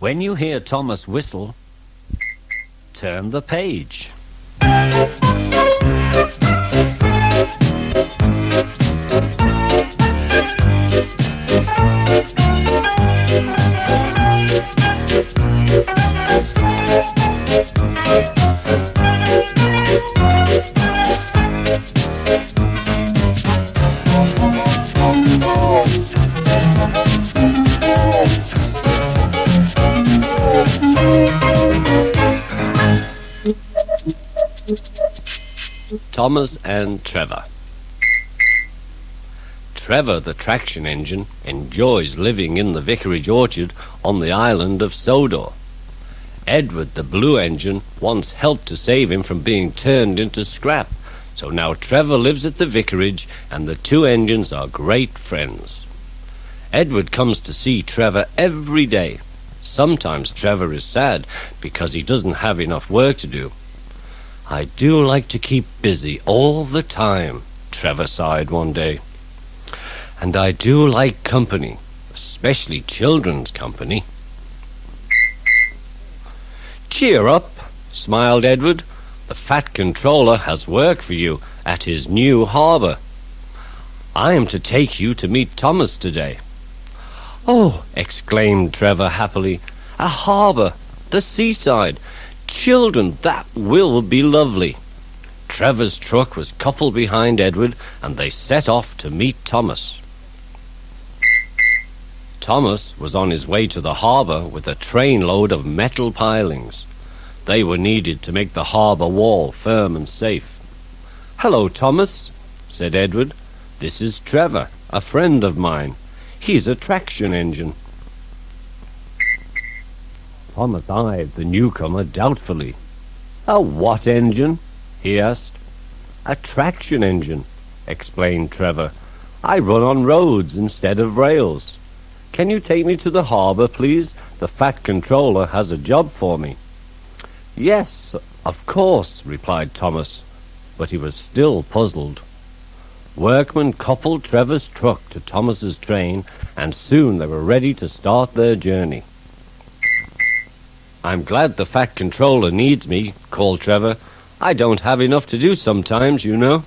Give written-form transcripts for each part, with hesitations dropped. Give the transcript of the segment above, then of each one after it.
When you hear Thomas whistle, turn the page. Thomas and Trevor. Trevor, the traction engine, enjoys living in the vicarage orchard on the island of Sodor. Edward, the blue engine, once helped to save him from being turned into scrap, so now Trevor lives at the vicarage and the two engines are great friends. Edward comes to see Trevor every day. Sometimes Trevor is sad because he doesn't have enough work to do. "I do like to keep busy all the time," Trevor sighed one day. "And I do like company, especially children's company." "Cheer up," smiled Edward. "The Fat Controller has work for you at his new harbour. I am to take you to meet Thomas today." "Oh," exclaimed Trevor happily, "a harbour, the seaside. Children, that will be lovely." Trevor's truck was coupled behind Edward, and they set off to meet Thomas. Thomas was on his way to the harbour with a trainload of metal pilings. They were needed to make the harbour wall firm and safe. "Hello, Thomas," said Edward. "This is Trevor, a friend of mine. He's a traction engine." Thomas eyed the newcomer doubtfully. "A what engine?" he asked. "A traction engine," explained Trevor. "I run on roads instead of rails. Can you take me to the harbour, please? The Fat Controller has a job for me." "Yes, of course," replied Thomas, but he was still puzzled. Workmen coupled Trevor's truck to Thomas's train, and soon they were ready to start their journey. "I'm glad the Fat Controller needs me," called Trevor. "I don't have enough to do sometimes, you know.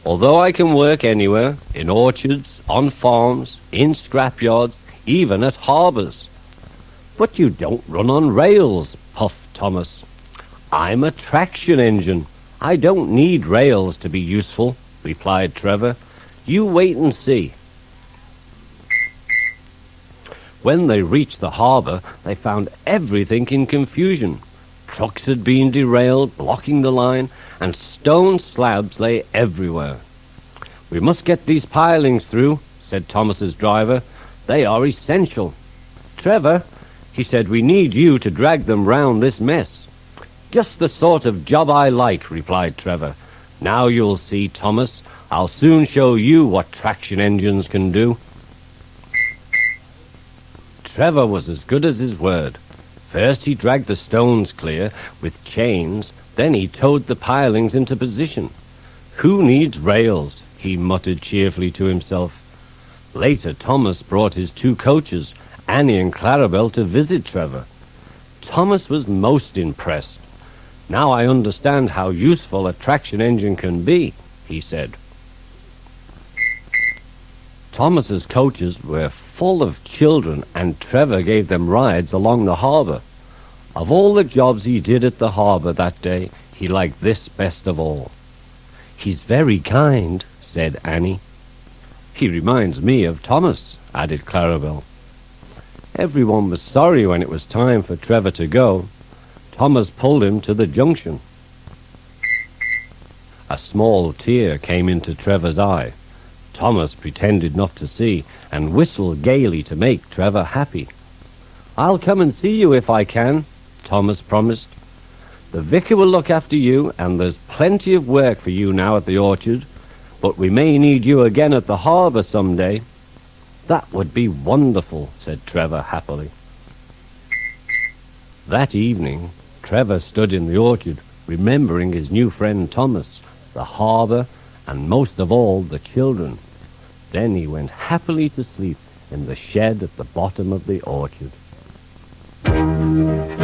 Although I can work anywhere, in orchards, on farms, in scrapyards, even at harbours." "But you don't run on rails," puffed Thomas. "I'm a traction engine. I don't need rails to be useful," replied Trevor. "You wait and see." When they reached the harbour, they found everything in confusion. Trucks had been derailed, blocking the line, and stone slabs lay everywhere. "We must get these pilings through," said Thomas's driver. "They are essential. Trevor," he said, "we need you to drag them round this mess." "Just the sort of job I like," replied Trevor. "Now you'll see, Thomas. I'll soon show you what traction engines can do." Trevor was as good as his word. First he dragged the stones clear with chains, then he towed the pilings into position. "Who needs rails?" he muttered cheerfully to himself. Later Thomas brought his two coaches, Annie and Clarabel, to visit Trevor. Thomas was most impressed. "Now I understand how useful a traction engine can be," he said. Thomas's coaches were full of children, and Trevor gave them rides along the harbour. Of all the jobs he did at the harbour that day, he liked this best of all. "He's very kind," said Annie. "He reminds me of Thomas," added Clarabel. Everyone was sorry when it was time for Trevor to go. Thomas pulled him to the junction. A small tear came into Trevor's eye. Thomas pretended not to see and whistled gaily to make Trevor happy. "I'll come and see you if I can," Thomas promised. "The vicar will look after you, and there's plenty of work for you now at the orchard, but we may need you again at the harbour some day." "That would be wonderful," said Trevor happily. That evening, Trevor stood in the orchard, remembering his new friend Thomas, the harbour, and most of all, the children. Then he went happily to sleep in the shed at the bottom of the orchard. you.